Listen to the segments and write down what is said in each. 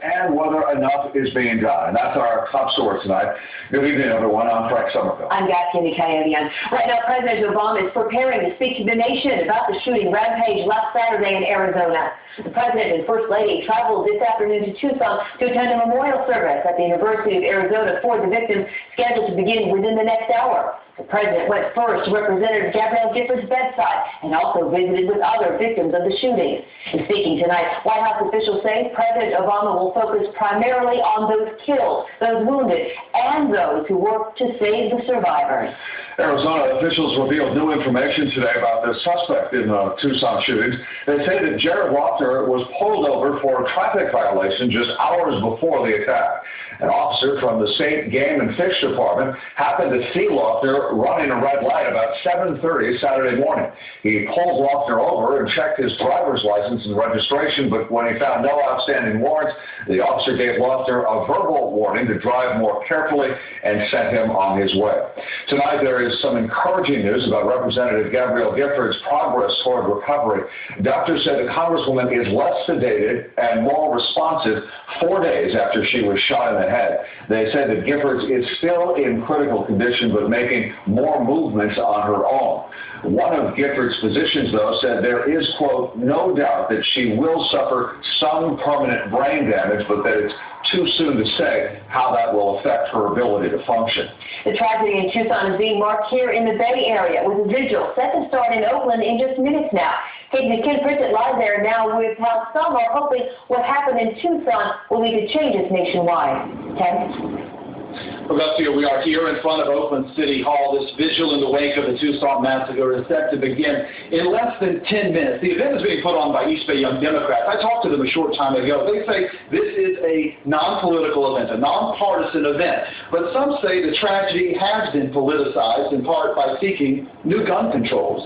and whether enough is being done. And that's our top story tonight. Good evening, everyone. I'm Frank Somerville. I'm Cindy Coyote. Right now, President Obama is preparing to speak to the nation about the shooting rampage last Saturday in Arizona. The President and First Lady traveled this afternoon to Tucson to attend a memorial service at the University of Arizona for the victims, scheduled to begin within the next hour. The President went first to Representative Gabrielle Giffords' bedside and also visited with other victims of the shootings. In speaking tonight, White House officials say President Obama will focus primarily on those killed, those wounded, and those who worked to save the survivors. Arizona officials revealed new information today about the suspect in the Tucson shootings. They say that Jared Lochter was pulled over for a traffic violation just hours before the attack. An officer from the State Game and Fish Department happened to see Lochter running a red light about 7:30 Saturday morning. He pulled Lochter over and checked his driver's license and registration, but when he found no outstanding warrants, the officer gave Lochter a verbal warning to drive more carefully and sent him on his way. Tonight there is some encouraging news about Representative Gabrielle Giffords' progress toward recovery. Doctors said the Congresswoman is less sedated and more responsive 4 days after she was shot in the head. They said that Giffords is still in critical condition but making more movements on her own. One of Giffords' physicians, though, said there is, quote, no doubt that she will suffer some permanent brain damage, but that it's too soon to say how that will affect her ability to function. The tragedy in Tucson is being marked here in the Bay Area with a vigil set to start in Oakland in just minutes now. KTVU Pritchett live there now with how some are hoping what happened in Tucson will lead to changes nationwide. Ted? Augusta, we are here in front of Oakland City Hall. This vigil in the wake of the Tucson massacre is set to begin in less than 10 minutes. The event is being put on by East Bay Young Democrats. I talked to them a short time ago. They say this is a non-political event, a non-partisan event. But some say the tragedy has been politicized in part by seeking new gun controls.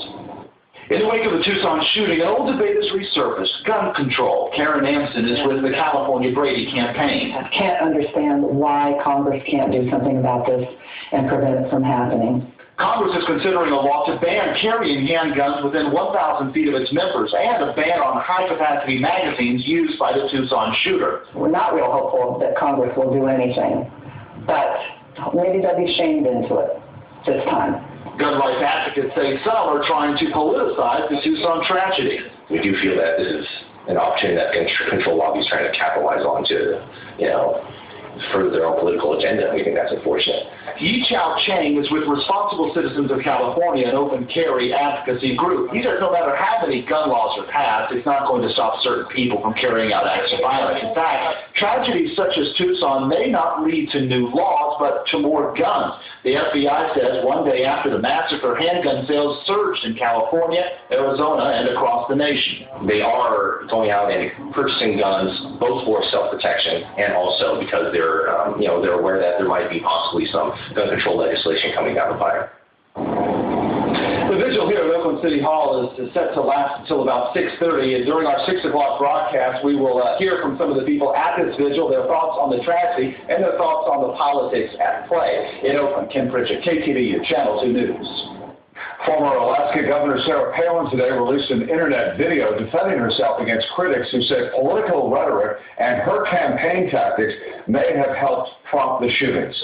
In the wake of the Tucson shooting, an old debate has resurfaced, gun control. Karen Amson is with the California Brady campaign. I can't understand why Congress can't do something about this and prevent it from happening. Congress is considering a law to ban carrying handguns within 1,000 feet of its members and a ban on high-capacity magazines used by the Tucson shooter. We're not real hopeful that Congress will do anything, but maybe they'll be shamed into it this time. Gun rights advocates say some are trying to politicize the Tucson tragedy. We do feel that this is an opportunity that gun control lobby is trying to capitalize on to, further their own political agenda. We think that's unfortunate. Yih-Chau Chang is with Responsible Citizens of California, an open carry advocacy group. He says no matter how many gun laws are passed, it's not going to stop certain people from carrying out acts of violence. In fact, tragedies such as Tucson may not lead to new laws, but to more guns. The FBI says one day after the massacre, handgun sales surged in California, Arizona, and across the nation. They are going out and purchasing guns both for self-protection and also because they're aware that there might be possibly some gun control legislation coming down the pipe. The vigil here at Oakland City Hall is set to last until about 6:30, and during our 6 o'clock broadcast, we will hear from some of the people at this vigil, their thoughts on the tragedy and their thoughts on the politics at play. In Oakland, Ken Pritchett, KTVU, Channel 2 News. Former Alaska Governor Sarah Palin today released an internet video defending herself against critics who said political rhetoric and her campaign tactics may have helped prompt the shootings.